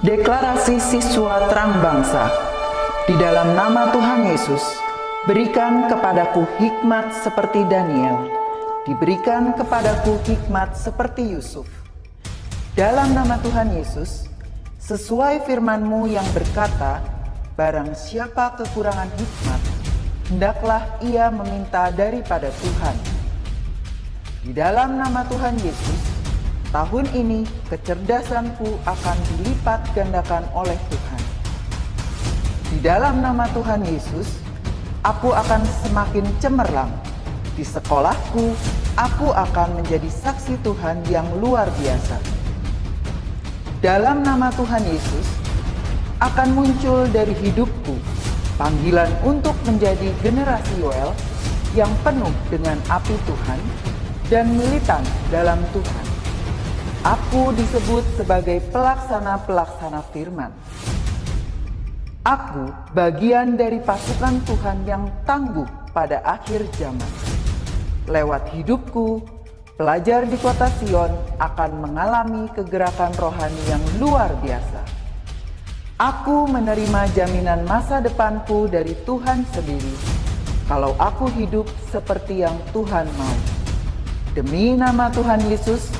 Deklarasi Siswa Terang Bangsa. Di dalam nama Tuhan Yesus, berikan kepadaku hikmat seperti Daniel, diberikan kepadaku hikmat seperti Yusuf. Dalam nama Tuhan Yesus, sesuai firman-Mu yang berkata, barang siapa kekurangan hikmat, hendaklah ia meminta daripada Tuhan. Di dalam nama Tuhan Yesus, tahun ini kecerdasanku akan dilipat gandakan oleh Tuhan. Di dalam nama Tuhan Yesus, aku akan semakin cemerlang. Di sekolahku, aku akan menjadi saksi Tuhan yang luar biasa. Dalam nama Tuhan Yesus, akan muncul dari hidupku panggilan untuk menjadi generasi Yoel yang penuh dengan api Tuhan dan militan dalam Tuhan. Aku disebut sebagai pelaksana-pelaksana firman. Aku bagian dari pasukan Tuhan yang tangguh pada akhir zaman. Lewat hidupku, pelajar di kota Sion akan mengalami kegerakan rohani yang luar biasa. Aku menerima jaminan masa depanku dari Tuhan sendiri, kalau aku hidup seperti yang Tuhan mau. Demi nama Tuhan Yesus,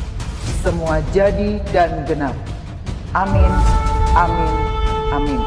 semua jadi dan genap. Amin, amin, amin.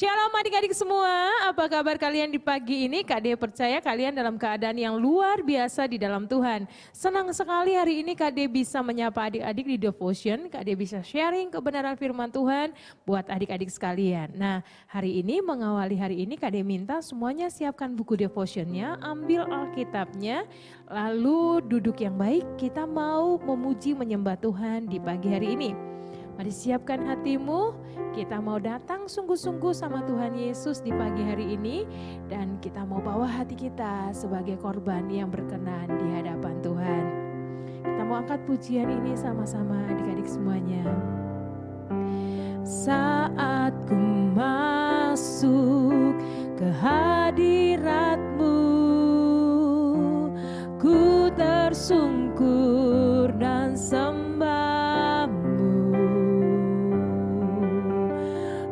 Shalom adik-adik semua, apa kabar kalian di pagi ini? Kak De percaya kalian dalam keadaan yang luar biasa di dalam Tuhan. Senang sekali hari ini Kak De bisa menyapa adik-adik di devotion, Kak De bisa sharing kebenaran firman Tuhan buat adik-adik sekalian. Nah hari ini mengawali hari ini Kak De minta semuanya siapkan buku devotionnya, ambil Alkitabnya, lalu duduk yang baik, kita mau memuji menyembah Tuhan di pagi hari ini. Mari siapkan hatimu, kita mau datang sungguh-sungguh sama Tuhan Yesus di pagi hari ini. Dan kita mau bawa hati kita sebagai korban yang berkenan di hadapan Tuhan. Kita mau angkat pujian ini sama-sama adik-adik semuanya. Saat ku masuk ke hadirat-Mu, ku tersungkur dan sembah-Mu.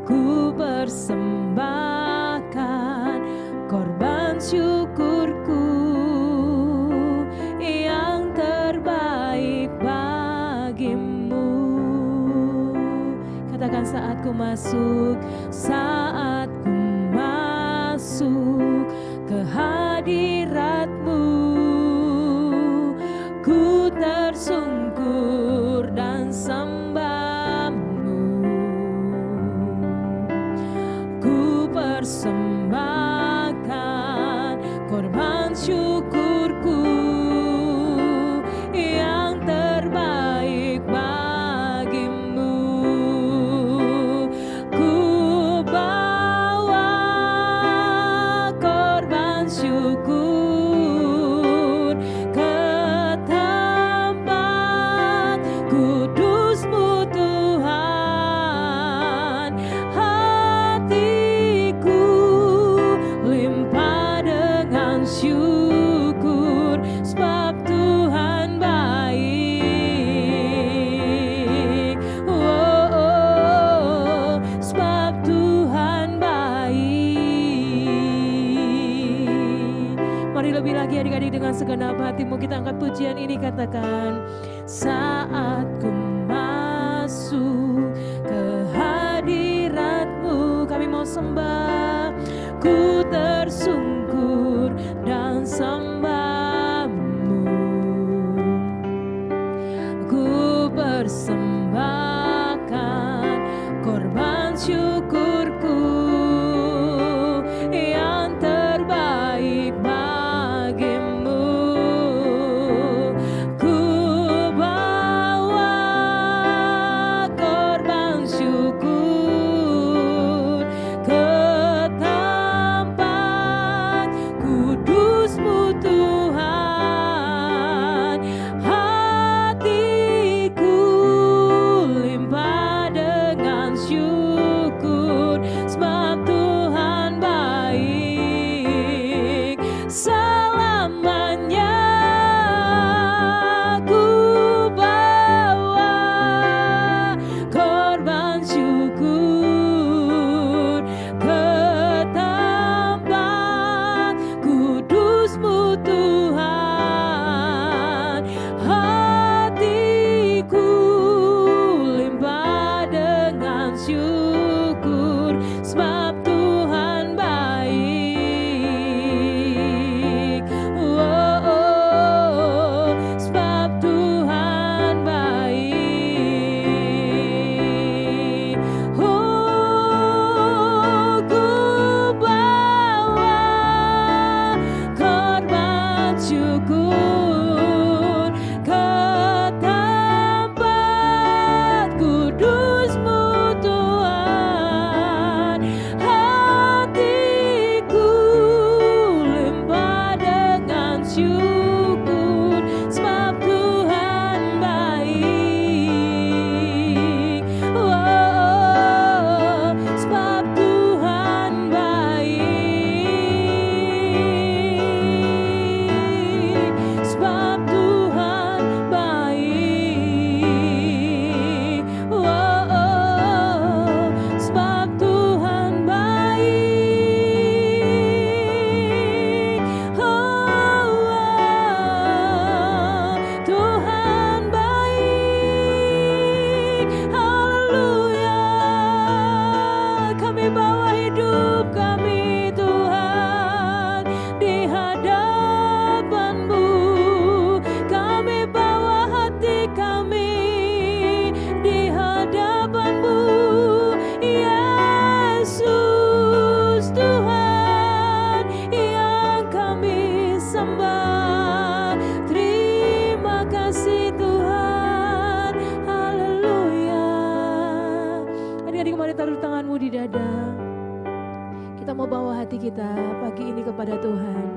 Ku persembahkan korban syukurku yang terbaik bagimu. Katakan saat ku masuk ke hadirat-Mu, ku tersungkur dan persembahkan korban syukurku yang terbaik bagimu. Ku bawa korban syukur ke tempat kudus-Mu Tuhan. Syukur sebab Tuhan baik. Sebab Tuhan baik. Mari lebih lagi adik-adik dengan segenap hatimu kita angkat pujian ini, katakan saat ku masuk ke hadirat-Mu, kami mau sembah, ku tersungkur dan sembah-Mu. Ku persembahkan korban syukurku yang terbaik bagimu. Ku bawa korban syukur ke tempat syukur ke tempat kudus-Mu Tuhan. Hatiku limpah dengan syukur, sebab Tuhan baik. Oh, sebab Tuhan baik. Sebab Tuhan baik. Oh, sebab Tuhan baik. Tuhan baik. Haleluya. Kami bawa hidup kami Tuhan di hadapan-Mu. Kami bawa hati kami di hadapan-Mu. Yesus Tuhan yang kami sembah. Terima kasih Tuhan. Haleluya. Adik-adik, mari taruh tanganmu di dada. Kita mau bawa hati kita pagi ini kepada Tuhan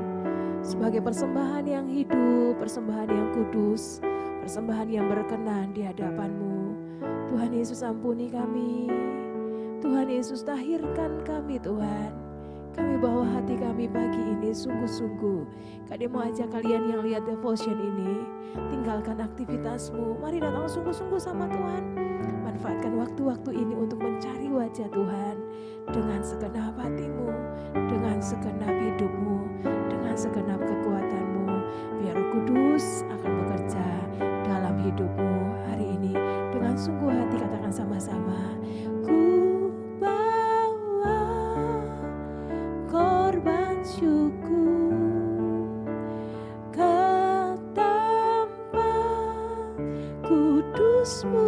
sebagai persembahan yang hidup, persembahan yang kudus, persembahan yang berkenan di hadapan-Mu. Tuhan Yesus, ampuni kami. Tuhan Yesus, tahirkan kami Tuhan. Kami bawa hati kami pagi ini sungguh-sungguh. Kak mau ajak kalian yang lihat devotion ini, tinggalkan aktivitasmu. Mari datang sungguh-sungguh sama Tuhan. Manfaatkan waktu-waktu ini untuk mencari wajah Tuhan dengan segenap hatimu, dengan segenap hidupmu, dengan segenap kekuatanmu. Biar Roh Kudus akan bekerja dalam hidupmu hari ini. Dengan sungguh hati katakan sama-sama, ku bawa korban syukur ke tempat kudus-Mu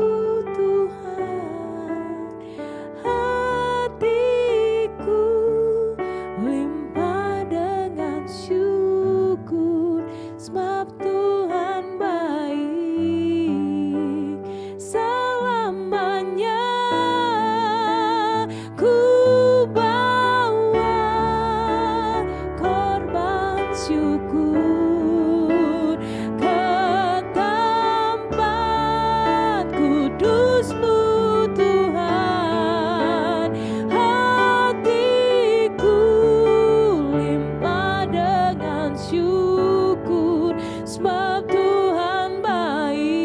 Tuhan. Hatiku limpah dengan syukur, sebab Tuhan baik selamanya. Ku bawa korban syukur ke tempat kudus-Mu Tuhan. Hatiku limpah dengan syukur, sebab Tuhan baik.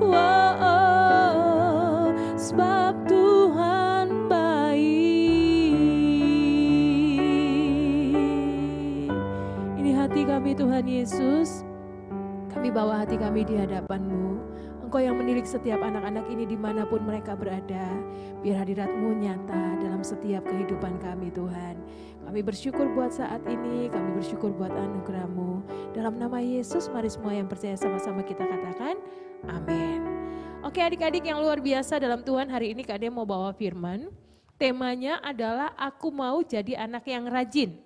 Oh, sebab Tuhan baik. Ini hati kami Tuhan Yesus. Kami bawa hati kami di hadapan-Mu. Engkau yang menilik setiap anak-anak ini dimanapun mereka berada. Biar hadirat-Mu nyata dalam setiap kehidupan kami Tuhan. Kami bersyukur buat saat ini, kami bersyukur buat anugerah-Mu. Dalam nama Yesus, mari semua yang percaya sama-sama kita katakan, amin. Oke adik-adik yang luar biasa dalam Tuhan, hari ini Kak Dea mau bawa firman. Temanya adalah aku mau jadi anak yang rajin.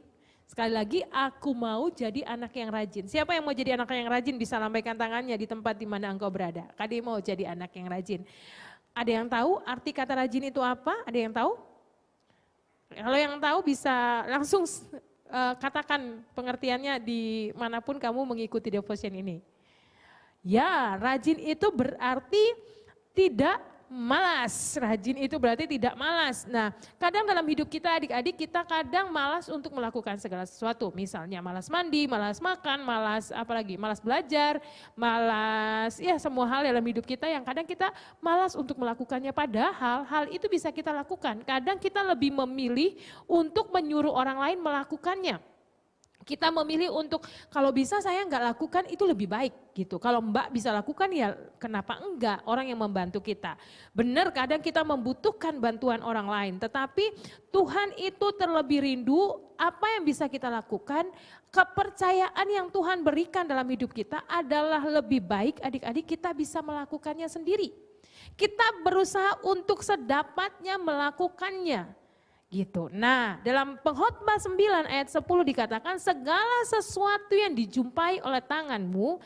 Sekali lagi, aku mau jadi anak yang rajin. Siapa yang mau jadi anak yang rajin bisa lambaikan tangannya di tempat di mana engkau berada. Kak Dea mau jadi anak yang rajin. Ada yang tahu arti kata rajin itu apa? Ada yang tahu? Kalau yang tahu bisa langsung katakan pengertiannya di manapun kamu mengikuti devotion ini. Ya, rajin itu berarti tidak malas. Rajin itu berarti tidak malas. Nah, kadang dalam hidup kita adik-adik kita kadang malas untuk melakukan segala sesuatu. Misalnya malas mandi, malas makan, malas apalagi, malas belajar, malas ya semua hal dalam hidup kita yang kadang kita malas untuk melakukannya. Padahal hal itu bisa kita lakukan. Kadang kita lebih memilih untuk menyuruh orang lain melakukannya. Kita memilih untuk kalau bisa saya enggak lakukan itu lebih baik gitu. Kalau Mbak bisa lakukan ya kenapa enggak, orang yang membantu kita. Benar kadang kita membutuhkan bantuan orang lain, tetapi Tuhan itu terlebih rindu apa yang bisa kita lakukan. Kepercayaan yang Tuhan berikan dalam hidup kita adalah lebih baik adik-adik kita bisa melakukannya sendiri. Kita berusaha untuk sedapatnya melakukannya. Gitu. Nah, dalam Pengkhotbah 9 ayat 10 dikatakan segala sesuatu yang dijumpai oleh tanganmu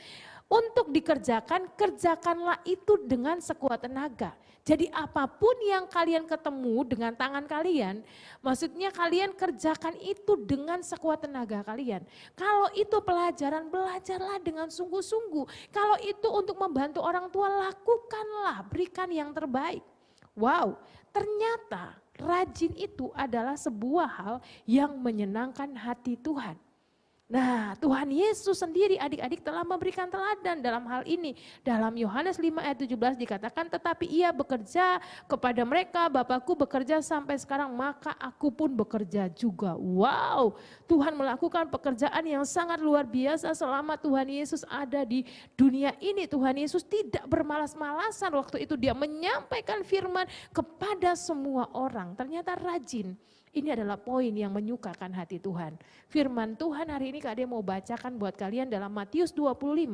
untuk dikerjakan, kerjakanlah itu dengan sekuat tenaga. Jadi apapun yang kalian ketemu dengan tangan kalian, maksudnya kalian kerjakan itu dengan sekuat tenaga kalian. Kalau itu pelajaran, belajarlah dengan sungguh-sungguh. Kalau itu untuk membantu orang tua, lakukanlah, berikan yang terbaik. Wow, ternyata rajin itu adalah sebuah hal yang menyenangkan hati Tuhan. Nah, Tuhan Yesus sendiri adik-adik telah memberikan teladan dalam hal ini. Dalam Yohanes 5 ayat 17 dikatakan, tetapi ia bekerja kepada mereka, Bapakku bekerja sampai sekarang, maka aku pun bekerja juga. Wow, Tuhan melakukan pekerjaan yang sangat luar biasa selama Tuhan Yesus ada di dunia ini. Tuhan Yesus tidak bermalas-malasan waktu itu dia menyampaikan firman kepada semua orang. Ternyata rajin. Ini adalah poin yang menyukakan hati Tuhan. Firman Tuhan hari ini Kak Ade mau bacakan buat kalian dalam Matius 25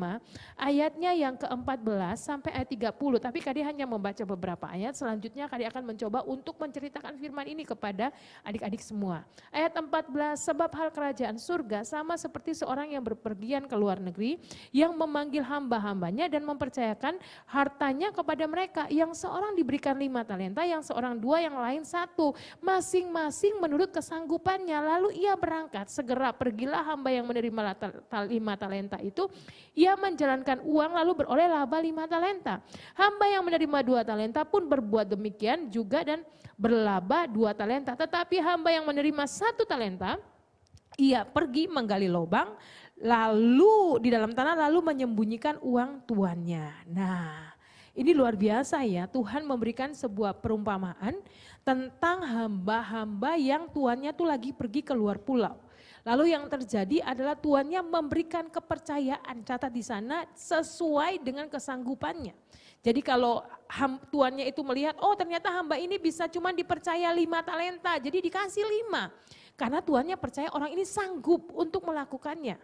ayatnya yang ke-14 sampai ayat 30. Tapi Kak Ade hanya membaca beberapa ayat, selanjutnya Kak Ade akan mencoba untuk menceritakan firman ini kepada adik-adik semua. Ayat 14, sebab hal kerajaan surga sama seperti seorang yang berpergian ke luar negeri, yang memanggil hamba-hambanya dan mempercayakan hartanya kepada mereka. Yang seorang diberikan 5 talenta, yang seorang 2, yang lain 1. Masing-masing menurut kesanggupannya, lalu ia berangkat. Segera pergilah hamba yang menerima 5 talenta itu, ia menjalankan uang lalu beroleh laba 5 talenta. Hamba yang menerima 2 talenta pun berbuat demikian juga dan berlaba 2 talenta. Tetapi hamba yang menerima 1 talenta, ia pergi menggali lubang lalu di dalam tanah lalu menyembunyikan uang tuannya. Nah, ini luar biasa ya, Tuhan memberikan sebuah perumpamaan tentang hamba-hamba yang tuannya tuh lagi pergi ke luar pulau. Lalu yang terjadi adalah tuannya memberikan kepercayaan, catat di sana, sesuai dengan kesanggupannya. Jadi kalau tuannya itu melihat, oh ternyata hamba ini bisa cuma dipercaya 5 talenta, jadi dikasih 5. Karena tuannya percaya orang ini sanggup untuk melakukannya.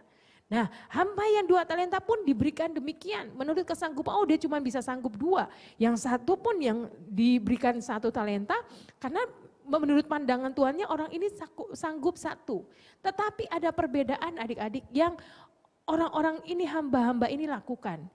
Nah, hamba yang 2 talenta pun diberikan demikian. Menurut kesanggupan, oh dia cuma bisa sanggup 2. Yang 1 pun yang diberikan 1 talenta, karena menurut pandangan tuannya orang ini sanggup 1. Tetapi ada perbedaan adik-adik yang orang-orang ini, hamba-hamba ini lakukan.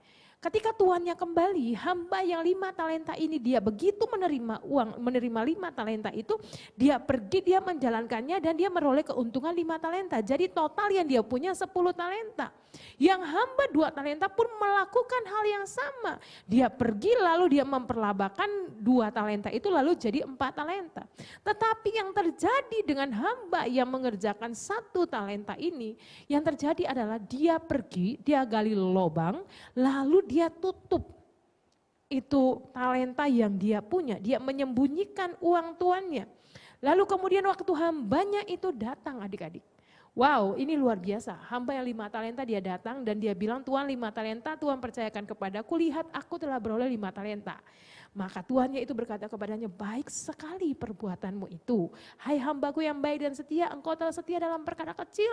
Ketika tuannya kembali, hamba yang 5 talenta ini dia begitu menerima uang, menerima 5 talenta itu, dia pergi, dia menjalankannya dan dia meroleh keuntungan 5 talenta. Jadi total yang dia punya 10 talenta. Yang hamba 2 talenta pun melakukan hal yang sama. Dia pergi lalu dia memperlabakan 2 talenta itu lalu jadi 4 talenta. Tetapi yang terjadi dengan hamba yang mengerjakan 1 talenta ini, yang terjadi adalah dia pergi, dia gali lubang, lalu dia tutup itu talenta yang dia punya, dia menyembunyikan uang tuannya. Lalu kemudian waktu hambanya itu datang adik-adik. Wow, ini luar biasa. Hamba yang 5 talenta dia datang dan dia bilang, Tuhan 5 talenta, Tuhan percayakan kepadaku, lihat aku telah beroleh 5 talenta. Maka tuannya itu berkata kepadanya, baik sekali perbuatanmu itu. Hai hambaku yang baik dan setia, engkau telah setia dalam perkara kecil.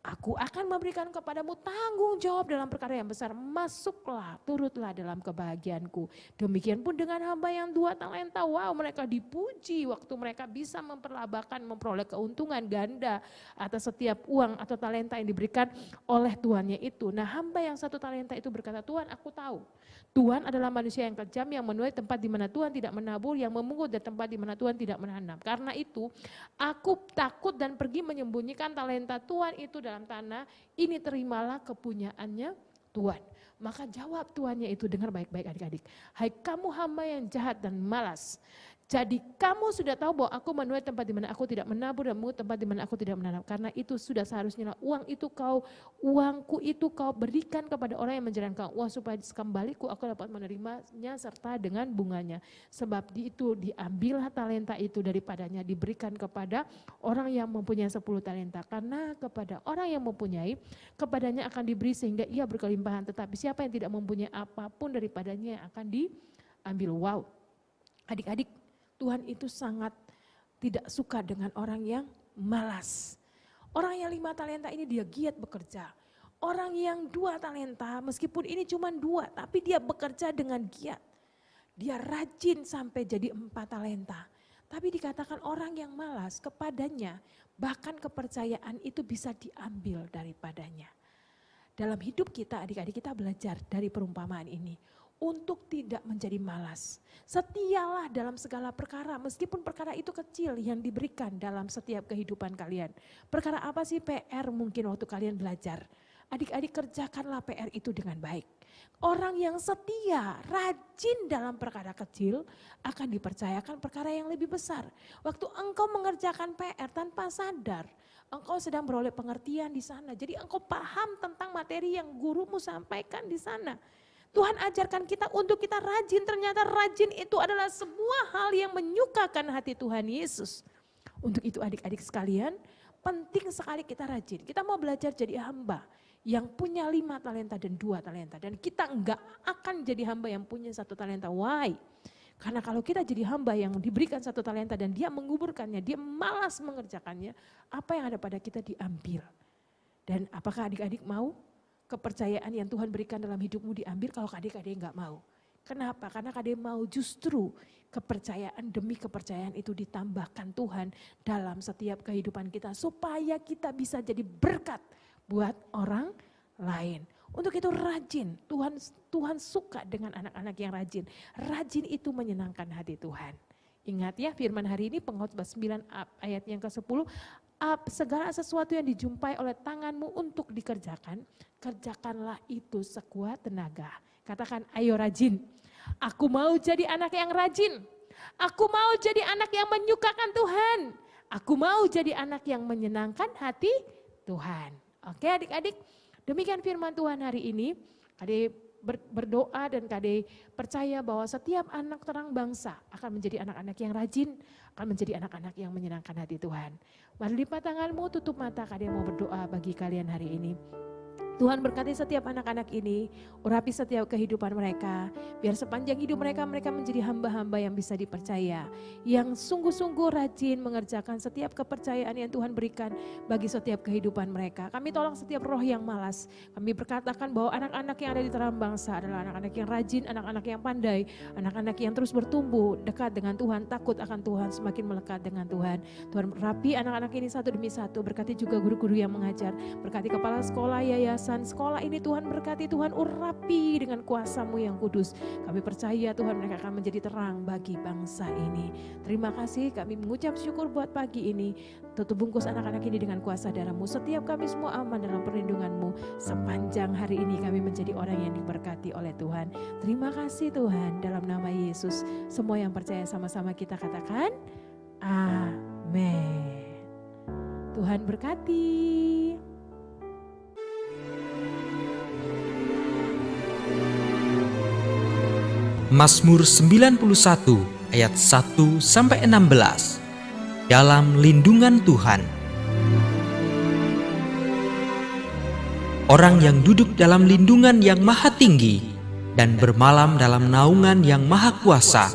Aku akan memberikan kepadamu tanggung jawab dalam perkara yang besar. Masuklah, turutlah dalam kebahagiaanku. Demikian pun dengan hamba yang 2 talenta. Wow, mereka dipuji waktu mereka bisa memperlabakan, memperoleh keuntungan ganda atas setiap uang atau talenta yang diberikan oleh tuannya itu. Nah, hamba yang 1 talenta itu berkata, Tuhan aku tahu. Tuhan adalah manusia yang kejam, yang menuai tempat di mana Tuhan tidak menabur, yang memungut dari tempat di mana Tuhan tidak menanam. Karena itu, aku takut dan pergi menyembunyikan talenta Tuhan itu dalam tanah, ini terimalah kepunyaannya Tuhan. Maka jawab tuannya itu, dengar baik-baik adik-adik. Hai kamu hamba yang jahat dan malas. Jadi kamu sudah tahu bahwa aku menuai tempat di mana aku tidak menabur dan memungut tempat di mana aku tidak menanam. Karena itu sudah seharusnya uangku itu kau berikan kepada orang yang menjalankan uang supaya kembaliku aku dapat menerimanya serta dengan bunganya. Sebab itu diambillah talenta itu daripadanya, diberikan kepada orang yang mempunyai 10 talenta. Karena kepada orang yang mempunyai, kepadanya akan diberi sehingga ia berkelimpahan. Tetapi siapa yang tidak mempunyai apapun daripadanya yang akan diambil. Wow, adik-adik, Tuhan itu sangat tidak suka dengan orang yang malas. Orang yang 5 talenta ini dia giat bekerja. Orang yang 2 talenta meskipun ini cuma 2 tapi dia bekerja dengan giat. Dia rajin sampai jadi 4 talenta. Tapi dikatakan orang yang malas kepadanya, bahkan kepercayaan itu bisa diambil daripadanya. Dalam hidup kita, adik-adik, kita belajar dari perumpamaan ini untuk tidak menjadi malas. Setialah dalam segala perkara, meskipun perkara itu kecil yang diberikan dalam setiap kehidupan kalian. Perkara apa sih PR mungkin waktu kalian belajar? Adik-adik, kerjakanlah PR itu dengan baik. Orang yang setia, rajin dalam perkara kecil akan dipercayakan perkara yang lebih besar. Waktu engkau mengerjakan PR tanpa sadar, engkau sedang beroleh pengertian di sana. Jadi engkau paham tentang materi yang gurumu sampaikan di sana. Tuhan ajarkan kita untuk kita rajin, ternyata rajin itu adalah sebuah hal yang menyukakan hati Tuhan Yesus. Untuk itu adik-adik sekalian, penting sekali kita rajin. Kita mau belajar jadi hamba yang punya 5 talenta dan 2 talenta. Dan kita enggak akan jadi hamba yang punya 1 talenta. Why? Karena kalau kita jadi hamba yang diberikan 1 talenta dan dia menguburkannya, dia malas mengerjakannya, apa yang ada pada kita diambil. Dan apakah adik-adik mau kepercayaan yang Tuhan berikan dalam hidupmu diambil kalau adik-adik enggak mau? Kenapa? Karena adik mau justru kepercayaan demi kepercayaan itu ditambahkan Tuhan dalam setiap kehidupan kita. Supaya kita bisa jadi berkat buat orang lain. Untuk itu rajin, Tuhan suka dengan anak-anak yang rajin. Rajin itu menyenangkan hati Tuhan. Ingat ya firman hari ini Pengkhotbah 9 ayat yang ke-10. Segala sesuatu yang dijumpai oleh tanganmu untuk dikerjakan, kerjakanlah itu sekuat tenaga. Katakan, ayo rajin. Aku mau jadi anak yang rajin. Aku mau jadi anak yang menyukakan Tuhan. Aku mau jadi anak yang menyenangkan hati Tuhan. Oke adik-adik, demikian firman Tuhan hari ini. Adik berdoa dan Kade percaya bahwa setiap anak terang bangsa akan menjadi anak-anak yang rajin, akan menjadi anak-anak yang menyenangkan hati Tuhan. Mari lipat tanganmu, tutup mata, Kade mau berdoa bagi kalian hari ini. Tuhan berkati setiap anak-anak ini, urapi setiap kehidupan mereka, biar sepanjang hidup mereka menjadi hamba-hamba yang bisa dipercaya, yang sungguh-sungguh rajin mengerjakan setiap kepercayaan yang Tuhan berikan bagi setiap kehidupan mereka. Kami tolong setiap roh yang malas, kami berkatakan bahwa anak-anak yang ada di terang bangsa adalah anak-anak yang rajin, anak-anak yang pandai, anak-anak yang terus bertumbuh dekat dengan Tuhan, takut akan Tuhan, semakin melekat dengan Tuhan. Tuhan rapi anak-anak ini satu demi satu, berkati juga guru-guru yang mengajar, berkati kepala sekolah, yayasan, sekolah ini Tuhan berkati, Tuhan urapi dengan kuasa-Mu yang kudus. Kami percaya Tuhan mereka akan menjadi terang bagi bangsa ini. Terima kasih, kami mengucap syukur buat pagi ini. Tutup bungkus anak-anak ini dengan kuasa darah-Mu. Setiap kami semua aman dalam perlindungan-Mu. Sepanjang hari ini kami menjadi orang yang diberkati oleh Tuhan. Terima kasih Tuhan, dalam nama Yesus. Semua yang percaya sama-sama kita katakan, amin. Tuhan berkati. Mazmur 91 ayat 1-16. Dalam lindungan Tuhan. Orang yang duduk dalam lindungan yang maha tinggi dan bermalam dalam naungan yang maha kuasa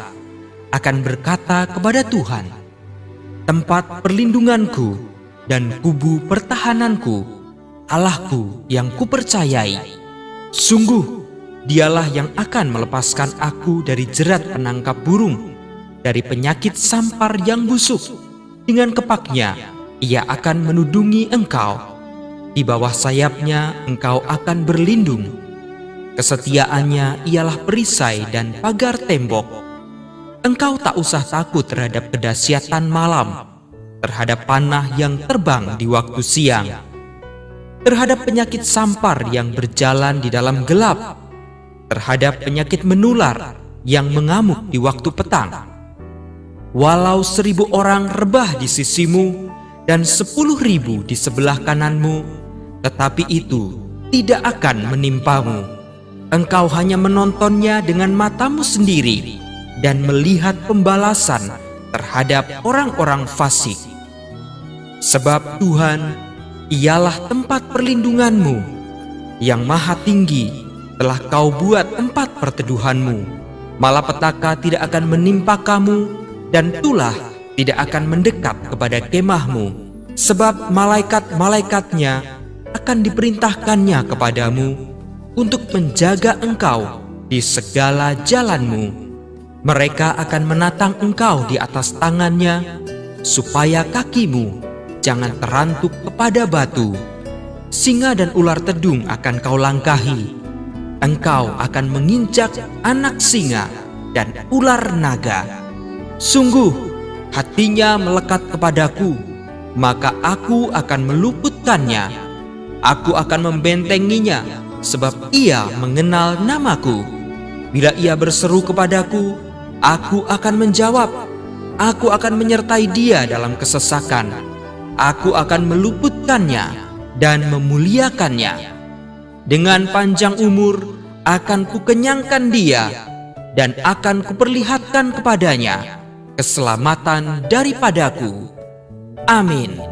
akan berkata kepada Tuhan, tempat perlindunganku dan kubu pertahananku, Allahku yang kupercayai. Sungguh Dialah yang akan melepaskan aku dari jerat penangkap burung, dari penyakit sampar yang busuk. Dengan kepaknya, ia akan menudungi engkau. Di bawah sayapnya engkau akan berlindung. Kesetiaannya ialah perisai dan pagar tembok. Engkau tak usah takut terhadap kedahsyatan malam, terhadap panah yang terbang di waktu siang, terhadap penyakit sampar yang berjalan di dalam gelap, terhadap penyakit menular yang mengamuk di waktu petang. Walau 1000 orang rebah di sisimu dan 10.000 di sebelah kananmu, tetapi itu tidak akan menimpamu. Engkau hanya menontonnya dengan matamu sendiri dan melihat pembalasan terhadap orang-orang fasik. Sebab Tuhan ialah tempat perlindunganmu, yang maha tinggi telah kau buat tempat perteduhanmu. Malapetaka tidak akan menimpa kamu, dan tulah tidak akan mendekat kepada kemahmu. Sebab malaikat-malaikatnya akan diperintahkannya kepadamu untuk menjaga engkau di segala jalanmu. Mereka akan menatang engkau di atas tangannya, supaya kakimu jangan terantuk kepada batu. Singa dan ular tedung akan kau langkahi. Engkau akan menginjak anak singa dan ular naga. Sungguh, hatinya melekat kepadaku, maka aku akan meluputkannya. Aku akan membentenginya, sebab ia mengenal namaku. Bila ia berseru kepadaku, aku akan menjawab. Aku akan menyertai dia dalam kesesakan. Aku akan meluputkannya dan memuliakannya. Dengan panjang umur akan kukenyangkan dia, dan akan kuperlihatkan kepadanya keselamatan daripadaku. Amin.